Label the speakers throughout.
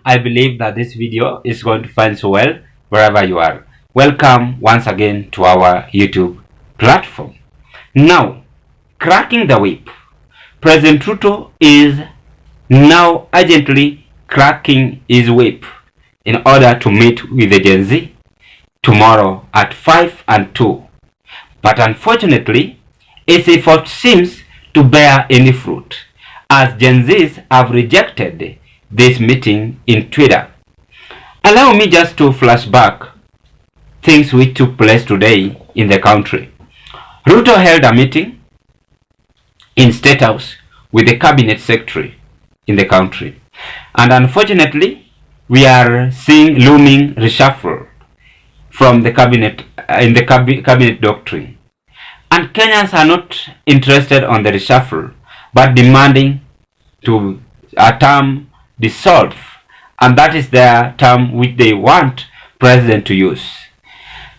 Speaker 1: I believe that this video is going to find so well wherever you are. Welcome once again to our YouTube platform. Now, cracking the whip. President Ruto is now urgently cracking his whip in order to meet with the Gen Z tomorrow at 5 and 2. But unfortunately, his effort seems to bear any fruit, as Gen Zs have rejected this meeting in Twitter. Allow me just to flash back things which took place today in the country. Ruto held a meeting in State House with the cabinet secretary in the country, and unfortunately we are seeing looming reshuffle from the cabinet in the cabinet doctrine, and Kenyans are not interested on the reshuffle but demanding to a term dissolve, and that is their term which they want president to use.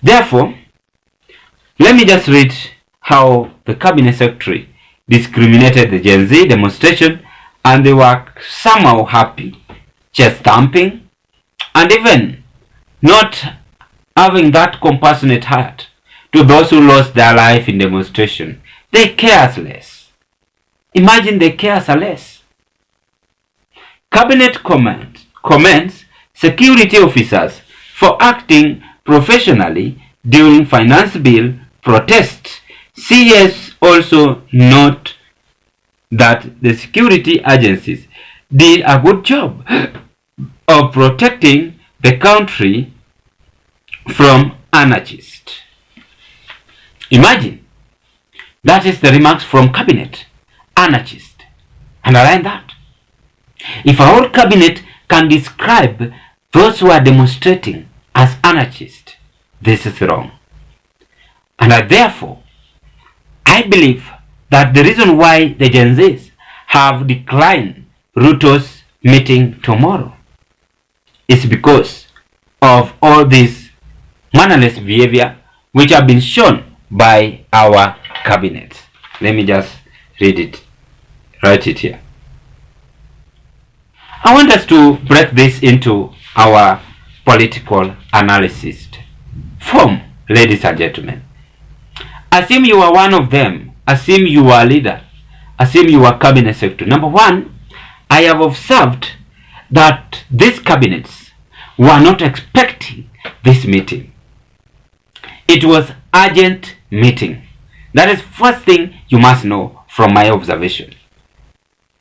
Speaker 1: Therefore, let me just read how the cabinet secretary discriminated the Gen Z demonstration, and they were somehow happy, chest thumping, and even not having that compassionate heart to those who lost their life in demonstration. They care less. Imagine they care less. Cabinet commends security officers for acting professionally during finance bill protests. CS also note that the security agencies did a good job of protecting the country from anarchists. Imagine, that is the remarks from cabinet. Anarchist. Underline that. If our whole cabinet can describe those who are demonstrating as anarchists, this is wrong. And therefore, I believe that the reason why the Gen Zs have declined Ruto's meeting tomorrow is because of all this mannerless behavior which have been shown by our cabinet. Let me just read it, write it here. I want us to break this into our political analysis form, ladies and gentlemen. Assume you are one of them. Assume you are a leader. Assume you are cabinet secretary. Number one, I have observed that these cabinets were not expecting this meeting. It was urgent meeting. That is first thing you must know from my observation.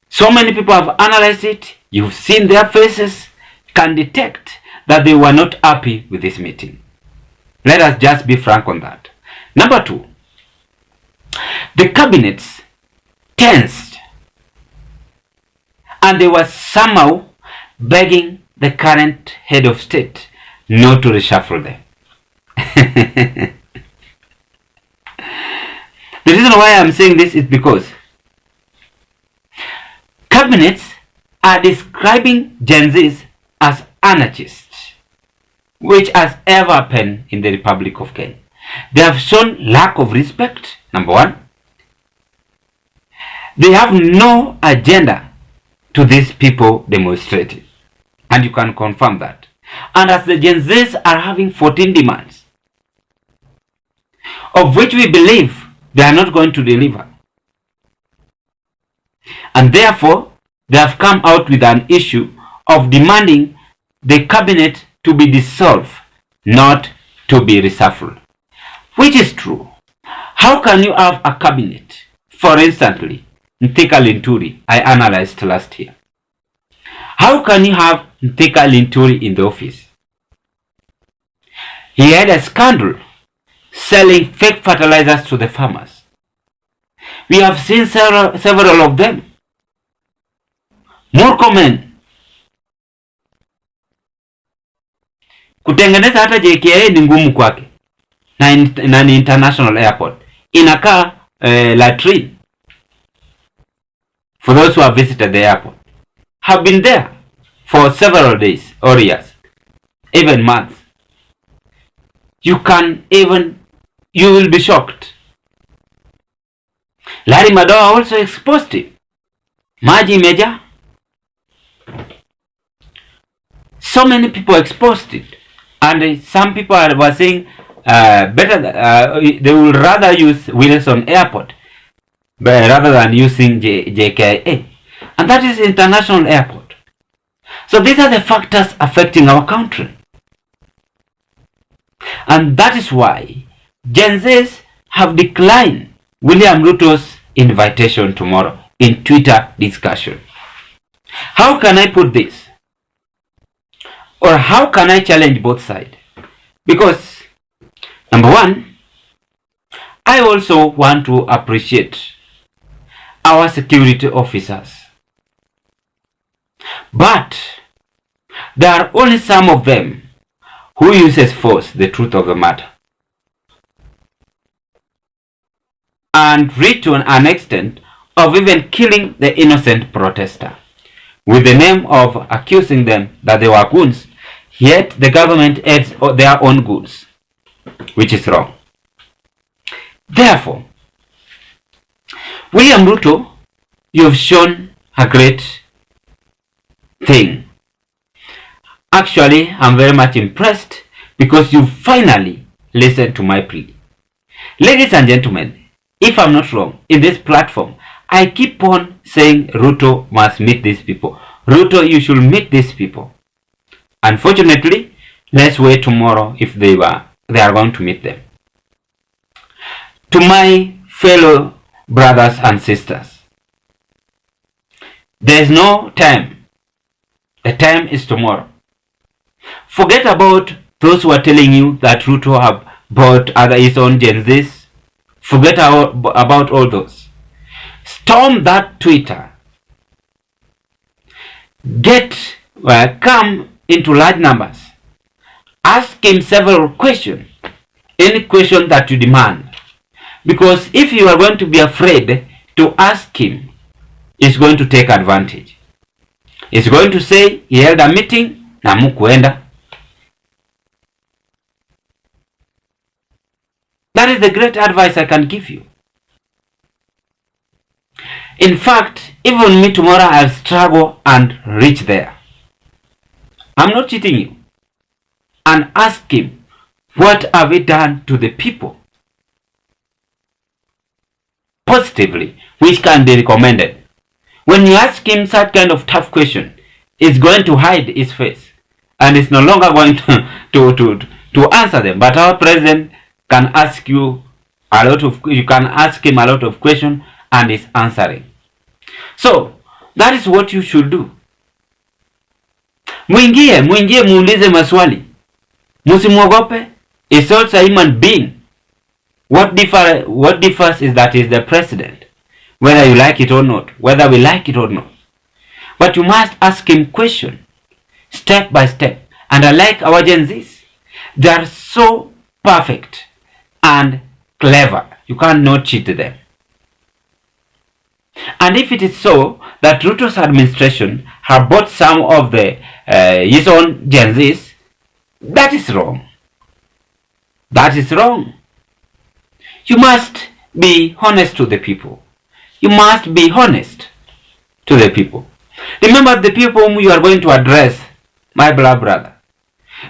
Speaker 1: So many people have analyzed it. You've seen their faces, can detect that they were not happy with this meeting. Let us just be frank on that. Number two, the cabinets tensed, and they were somehow begging the current head of state not to reshuffle them. The reason why I'm saying this is because cabinets are describing Gen Zs as anarchists, which has ever happened in the Republic of Kenya. They have shown lack of respect, number one. They have no agenda to these people demonstrating, and you can confirm that. And as the Gen Zs are having 14 demands, of which we believe they are not going to deliver, and therefore they have come out with an issue of demanding the cabinet to be dissolved, not to be reshuffled, which is true. How can you have a cabinet? For instance, Nthika Linturi, I analyzed last year. How can you have Nthika Linturi in the office? He had a scandal selling fake fertilizers to the farmers. We have seen several of them. Murkomen, kutengeneza hata JKA ni ngumu kwake, na ni international airport, inakaa latrine. For those who have visited the airport, have been there for several days or years, even months. You will be shocked. Larry Madowo also exposed it. Maji imejaa. So many people exposed it, and some people were saying they would rather use Wilson Airport rather than using JKA, and that is international airport. So these are the factors affecting our country, and that is why Genz have declined William Ruto's invitation tomorrow in Twitter discussion. How can I put this? Or how can I challenge both sides? Because, number one, I also want to appreciate our security officers. But there are only some of them who uses force, the truth of the matter, and reach to an extent of even killing the innocent protester with the name of accusing them that they were goons, yet the government adds their own goons, which is wrong. Therefore, William Ruto, you have shown a great thing. Actually, I'm very much impressed because you finally listened to my plea. Ladies and gentlemen, if I'm not wrong, in this platform, I keep on saying Ruto must meet these people. Ruto, you should meet these people. Unfortunately, let's wait tomorrow if they are going to meet them. To my fellow brothers and sisters, there is no time. The time is tomorrow. Forget about those who are telling you that Ruto have bought his own Genz. Forget about all those. Storm that Twitter. Come into large numbers. Ask him several questions. Any question that you demand. Because if you are going to be afraid to ask him, he's going to take advantage. He's going to say he held a meeting na mukuenda. That is the great advice I can give you. In fact, even me tomorrow I'll struggle and reach there. I'm not cheating you. And ask him, what have we done to the people? Positively, which can be recommended. When you ask him such kind of tough question, he's going to hide his face. And it's no longer going to answer them. But our president can ask you you can ask him a lot of questions and he's answering. So that is what you should do. Mwingie muulize maswali. Musimwogope. He's also a human being. What differs is that he's the president. Whether you like it or not. Whether we like it or not. But you must ask him questions. Step by step. And I like our Genz. They are so perfect and clever. You cannot cheat them. And if it is so that Ruto's administration have bought some of his own Genz, that is wrong. That is wrong. You must be honest to the people. You must be honest to the people. Remember the people whom you are going to address, my beloved brother.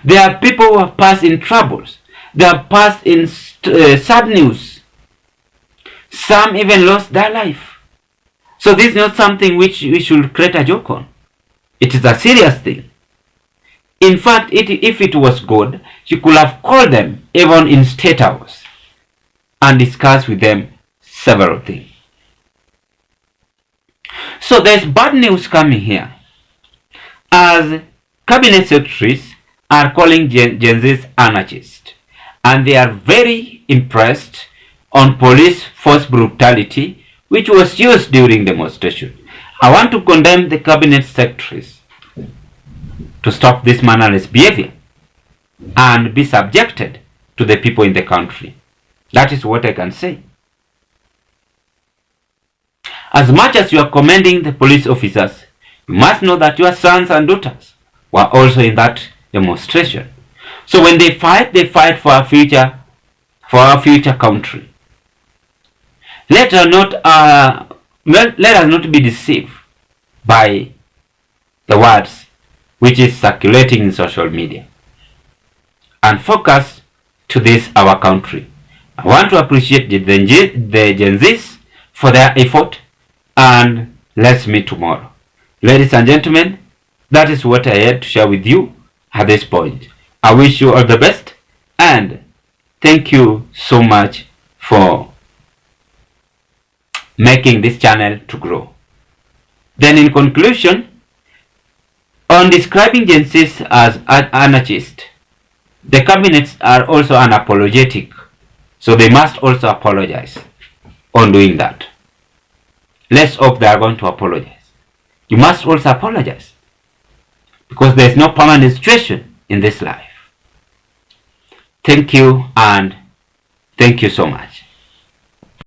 Speaker 1: They are people who have passed in troubles. They have passed in sad news. Some even lost their life. So this is not something which we should create a joke on. It is a serious thing. In fact, if it was good, you could have called them even in State House and discussed with them several things. So there's bad news coming here, as cabinet secretaries are calling Genz anarchists, and they are very impressed on police force brutality which was used during demonstration. I want to condemn the cabinet secretaries to stop this mannerless behavior and be subjected to the people in the country. That is what I can say. As much as you are commending the police officers, you must know that your sons and daughters were also in that demonstration. So when they fight for our future country. Let us not be deceived by the words which is circulating in social media, and focus to this our country. I want to appreciate the Gen Zs for their effort, and let's meet tomorrow. Ladies and gentlemen, that is what I had to share with you at this point. I wish you all the best, and thank you so much for making this channel to grow. Then in conclusion, on describing Gen Zs as anarchist, the cabinets are also unapologetic, so they must also apologize on doing that. Let's hope they are going to apologize. You must also apologize, because there is no permanent situation in this life. Thank you, and thank you so much.